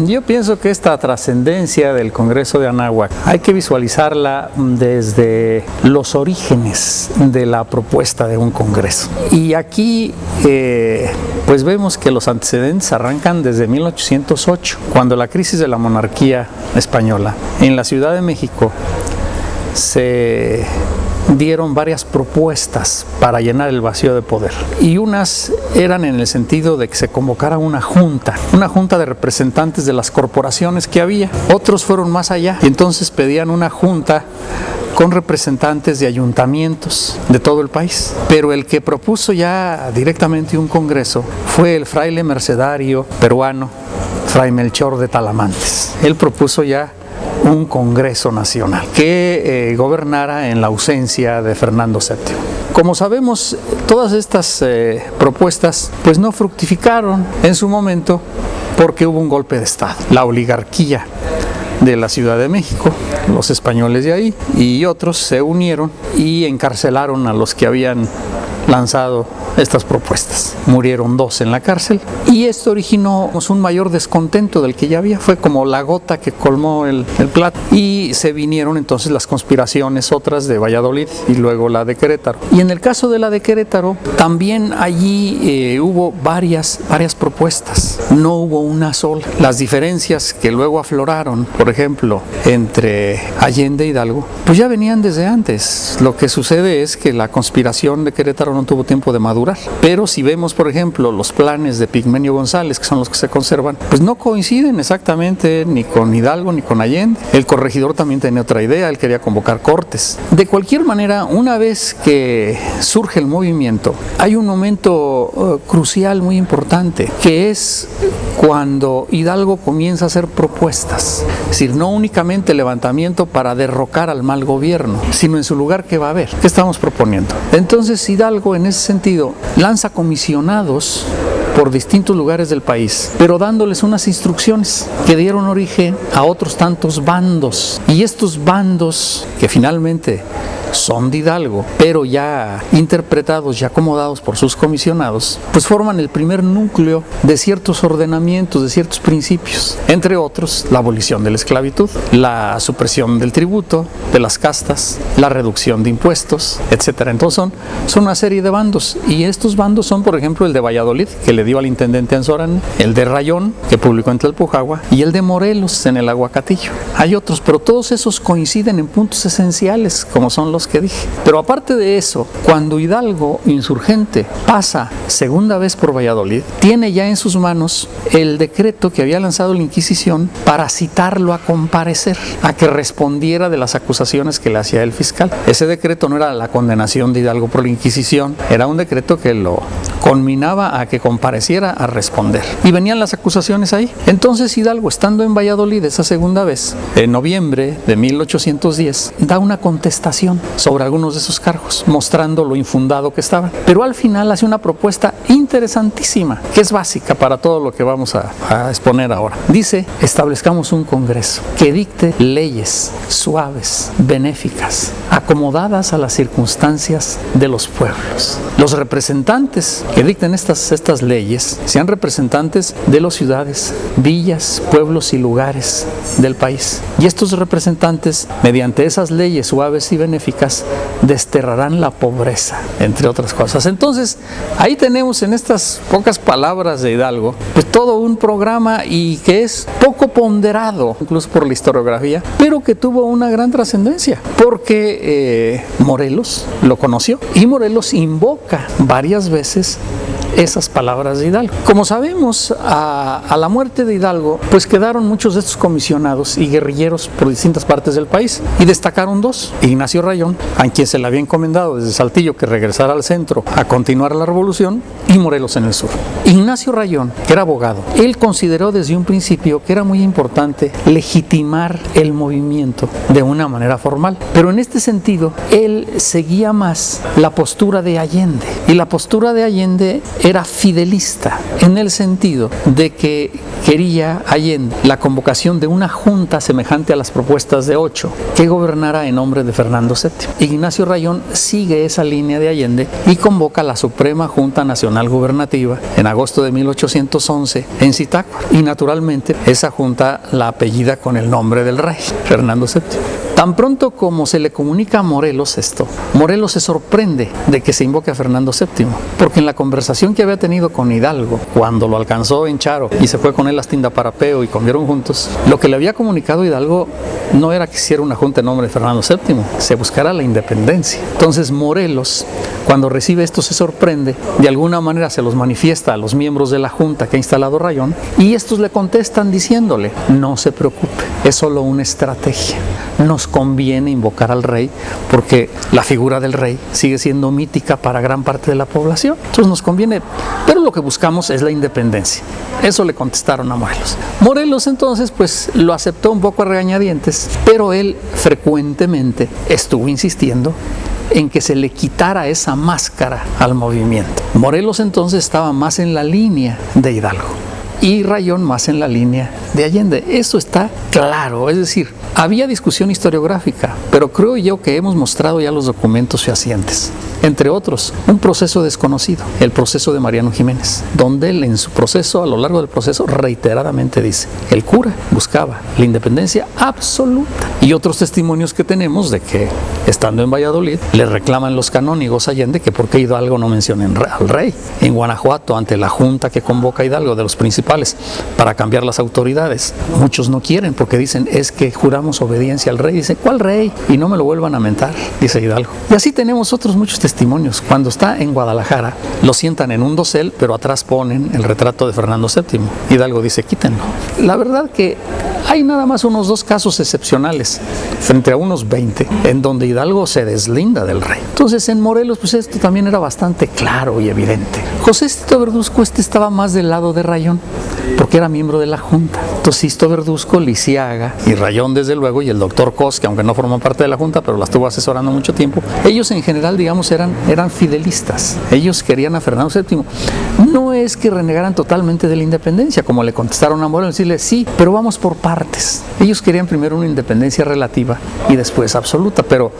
Yo pienso que esta trascendencia del Congreso de Anáhuac hay que visualizarla desde los orígenes de la propuesta de un Congreso. Y aquí pues vemos que los antecedentes arrancan desde 1808, cuando la crisis de la monarquía española. En la Ciudad de México se dieron varias propuestas para llenar el vacío de poder, y unas eran en el sentido de que se convocara una junta de representantes de las corporaciones que había. Otros fueron más allá y entonces pedían una junta con representantes de ayuntamientos de todo el país. Pero el que propuso ya directamente un congreso fue el fraile mercedario peruano Fray Melchor de Talamantes. Él propuso ya un Congreso Nacional que gobernara en la ausencia de Fernando VII. Como sabemos, todas estas propuestas pues no fructificaron en su momento porque hubo un golpe de Estado. La oligarquía de la Ciudad de México, los españoles de ahí y otros se unieron y encarcelaron a los que habían lanzado estas propuestas. Murieron 2 en la cárcel y esto originó un mayor descontento del que ya había. Fue como la gota que colmó el plato, y se vinieron entonces las conspiraciones, otras de Valladolid y luego la de Querétaro. Y en el caso de la de Querétaro también allí hubo varias propuestas, no hubo una sola. Las diferencias que luego afloraron, por ejemplo, entre Allende e Hidalgo, pues ya venían desde antes. Lo que sucede es que la conspiración de Querétaro no tuvo tiempo de madurar. Pero si vemos, por ejemplo, los planes de Pigmenio González, que son los que se conservan, pues no coinciden exactamente ni con Hidalgo ni con Allende. El corregidor también tenía otra idea, él quería convocar cortes. De cualquier manera, una vez que surge el movimiento, hay un momento crucial muy importante, que es cuando Hidalgo comienza a hacer propuestas. Es decir, no únicamente el levantamiento para derrocar al mal gobierno, sino en su lugar ¿qué va a haber? ¿Qué estamos proponiendo? Entonces Hidalgo en ese sentido lanza comisionados por distintos lugares del país, pero dándoles unas instrucciones que dieron origen a otros tantos bandos. Y estos bandos, que finalmente son de Hidalgo, pero ya interpretados y acomodados por sus comisionados, pues forman el primer núcleo de ciertos ordenamientos, de ciertos principios, entre otros la abolición de la esclavitud, la supresión del tributo, de las castas, la reducción de impuestos, etc. Entonces son una serie de bandos, y estos bandos son, por ejemplo, el de Valladolid, que le dio al intendente Anzorán, el de Rayón, que publicó en Tlalpujagua, y el de Morelos, en el Aguacatillo. Hay otros, pero todos esos coinciden en puntos esenciales, como son los que dije. Pero aparte de eso, cuando Hidalgo, insurgente, pasa segunda vez por Valladolid, tiene ya en sus manos el decreto que había lanzado la Inquisición para citarlo a comparecer, a que respondiera de las acusaciones que le hacía el fiscal. Ese decreto no era la condenación de Hidalgo por la Inquisición, era un decreto que lo conminaba a que compareciera a responder. Y venían las acusaciones ahí. Entonces Hidalgo, estando en Valladolid esa segunda vez, en noviembre de 1810, da una contestación sobre algunos de esos cargos, mostrando lo infundado que estaban. Pero al final hace una propuesta interesantísima, que es básica para todo lo que vamos a exponer ahora. Dice: establezcamos un congreso que dicte leyes suaves, benéficas, acomodadas a las circunstancias de los pueblos. Los representantes que dicten estas leyes sean representantes de las ciudades, villas, pueblos y lugares del país. Y estos representantes, mediante esas leyes suaves y benéficas, desterrarán la pobreza, entre otras cosas. Entonces, ahí tenemos en estas pocas palabras de Hidalgo, pues todo un programa, y que es poco ponderado, incluso por la historiografía, pero que tuvo una gran trascendencia, porque Morelos lo conoció, y Morelos invoca varias veces esas palabras de Hidalgo. Como sabemos, a la muerte de Hidalgo, pues quedaron muchos de estos comisionados y guerrilleros por distintas partes del país, y destacaron 2: Ignacio Rayón, a quien se le había encomendado desde Saltillo que regresara al centro a continuar la revolución, y Morelos en el sur. Ignacio Rayón, que era abogado, él consideró desde un principio que era muy importante legitimar el movimiento de una manera formal, pero en este sentido él seguía más la postura de Allende, y la postura de Allende era fidelista, en el sentido de que quería Allende la convocación de una junta semejante a las propuestas de 8 que gobernara en nombre de Fernando VII. Ignacio Rayón sigue esa línea de Allende y convoca la Suprema Junta Nacional Nacional Gubernativa en agosto de 1811 en Zitácuaro. Y naturalmente esa junta la apellida con el nombre del rey, Fernando VII. Tan pronto como se le comunica a Morelos esto, Morelos se sorprende de que se invoque a Fernando VII, porque en la conversación que había tenido con Hidalgo, cuando lo alcanzó en Charo y se fue con él a Tindaparapeo y comieron juntos, lo que le había comunicado Hidalgo no era que hiciera una junta en nombre de Fernando VII, se buscara la independencia. Entonces Morelos, cuando recibe esto, se sorprende, de alguna manera se los manifiesta a los miembros de la junta que ha instalado Rayón, y estos le contestan diciéndole: no se preocupe, es solo una estrategia. Nos conviene invocar al rey porque la figura del rey sigue siendo mítica para gran parte de la población. Entonces nos conviene, pero lo que buscamos es la independencia. Eso le contestaron a Morelos. Morelos entonces pues lo aceptó un poco a regañadientes, pero él frecuentemente estuvo insistiendo en que se le quitara esa máscara al movimiento. Morelos entonces estaba más en la línea de Hidalgo y Rayón más en la línea de Allende. Eso está claro, es decir, había discusión historiográfica, pero creo yo que hemos mostrado ya los documentos fehacientes. Entre otros, un proceso desconocido, el proceso de Mariano Jiménez, donde él en su proceso, a lo largo del proceso, reiteradamente dice: el cura buscaba la independencia absoluta. Y otros testimonios que tenemos de que, estando en Valladolid, le reclaman los canónigos a Allende que por qué Hidalgo no menciona al rey. En Guanajuato, ante la junta que convoca a Hidalgo de los principales para cambiar las autoridades, muchos no quieren porque dicen: es que juramos obediencia al rey. Dice: ¿cuál rey? Y no me lo vuelvan a mentar, dice Hidalgo. Y así tenemos otros muchos testimonios. Cuando está en Guadalajara, lo sientan en un dosel, pero atrás ponen el retrato de Fernando VII. Hidalgo dice: quítenlo. La verdad que hay nada más unos 2 casos excepcionales, frente a unos 20, en donde Hidalgo se deslinda del rey. Entonces en Morelos, pues esto también era bastante claro y evidente. José Sisto Verduzco estaba más del lado de Rayón, porque era miembro de la junta. Entonces Sisto Verduzco, Lisiaga y Rayón, desde luego, y el doctor Cos, que aunque no forman parte de la junta, pero la estuvo asesorando mucho tiempo, ellos en general, digamos, eran fidelistas. Ellos querían a Fernando VII. No es que renegaran totalmente de la independencia, como le contestaron a Morelos, decirle: sí, pero vamos por partes. Ellos querían primero una independencia relativa y después absoluta, pero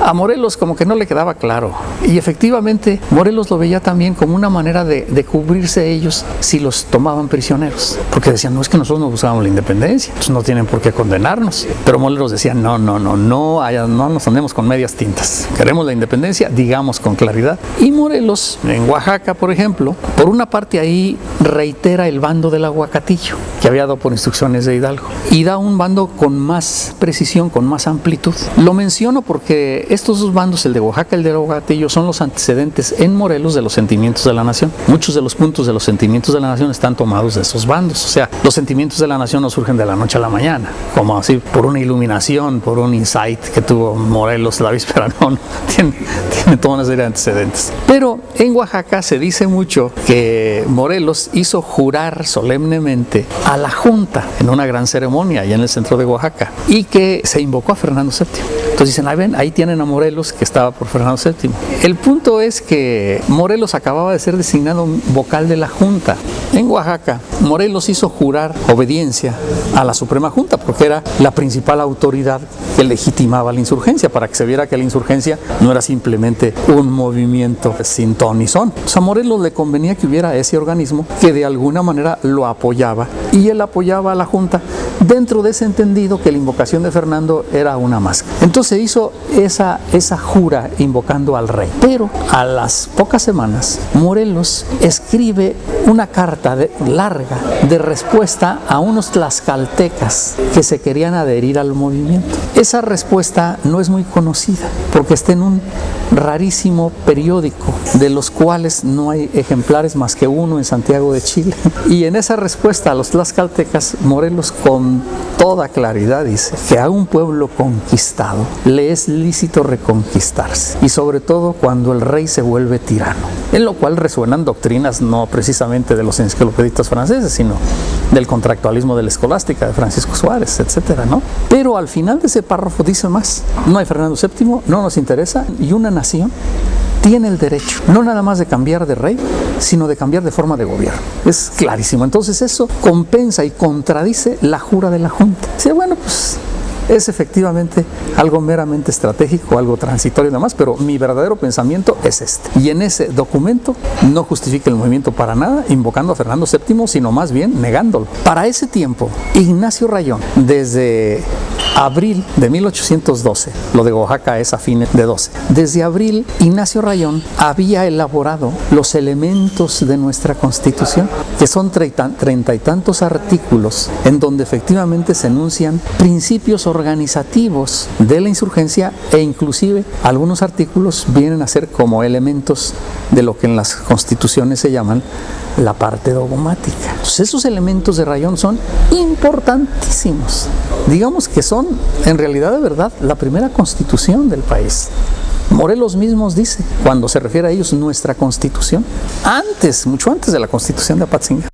a Morelos como que no le quedaba claro. Y efectivamente Morelos lo veía también como una manera de cubrirse ellos si los tomaban prisioneros, porque decían: no, es que nosotros no buscábamos la independencia, pues no tienen por qué condenarnos. Pero Morelos decía: no nos andemos con medias tintas, queremos la independencia, digamos con claridad. Y Morelos, en Oaxaca, por ejemplo, por una parte ahí reitera el bando del Aguacatillo, que había dado por instrucciones de Hidalgo, y da un bando con más precisión, con más amplitud. Lo menciono porque estos 2 bandos, el de Oaxaca y el de Aguacatillo, son los antecedentes en Morelos de los sentimientos de la nación. Muchos de los puntos de los sentimientos de la nación están tomados de esos bandos. O sea, los sentimientos de la nación no surgen de la noche a la mañana, como así por una iluminación, por un insight que tuvo Morelos la víspera. No, tiene toda una serie de antecedentes. Pero en Oaxaca se dice mucho que Morelos hizo jurar solemnemente a la junta en una gran ceremonia allá en el centro de Oaxaca, y que se invocó a Fernando VII. Entonces dicen: ahí ven, ahí tienen a Morelos, que estaba por Fernando VII. El punto es que Morelos acababa de ser designado vocal de la junta. En Oaxaca, Morelos hizo jurar obediencia a la Suprema Junta, porque era la principal autoridad que legitimaba la insurgencia, para que se viera que la insurgencia no era simplemente un movimiento sin ton ni son. O sea, a Morelos le convenía que hubiera ese organismo que de alguna manera lo apoyaba, y él apoyaba a la junta dentro de ese entendido que la invocación de Fernando era una máscara. Entonces hizo esa jura invocando al rey. Pero a las pocas semanas, Morelos escribe una carta larga de respuesta a unos tlaxcaltecas que se querían adherir al movimiento. Esa respuesta no es muy conocida porque está en un rarísimo periódico, de los cuales no hay ejemplares más que uno en Santiago de Chile. Y en esa respuesta a los tlaxcaltecas, Morelos con toda claridad dice que a un pueblo conquistado le es lícito reconquistarse, y sobre todo cuando el rey se vuelve tirano, en lo cual resuenan doctrinas no precisamente de los enciclopedistas franceses, sino del contractualismo de la escolástica de Francisco Suárez, etcétera, ¿no? Pero al final de ese párrafo dice más: no hay Fernando VII, no nos interesa, y una nación tiene el derecho no nada más de cambiar de rey, sino de cambiar de forma de gobierno. Es clarísimo. Entonces eso compensa y contradice la jura de la Junta. Dice: bueno, pues es efectivamente algo meramente estratégico, algo transitorio y demás, pero mi verdadero pensamiento es este. Y en ese documento no justifica el movimiento para nada, invocando a Fernando VII, sino más bien negándolo. Para ese tiempo, Ignacio Rayón, desde abril de 1812, lo de Oaxaca es a fines de 12, desde abril Ignacio Rayón había elaborado los elementos de nuestra Constitución, que son 30 y tantos artículos en donde efectivamente se enuncian principios organizativos de la insurgencia, e inclusive algunos artículos vienen a ser como elementos de lo que en las constituciones se llaman la parte dogmática. Entonces, esos elementos de Rayón son importantísimos. Digamos que son, en realidad de verdad, la primera constitución del país. Morelos mismos dice, cuando se refiere a ellos, nuestra constitución, antes, mucho antes de la constitución de Apatzingán.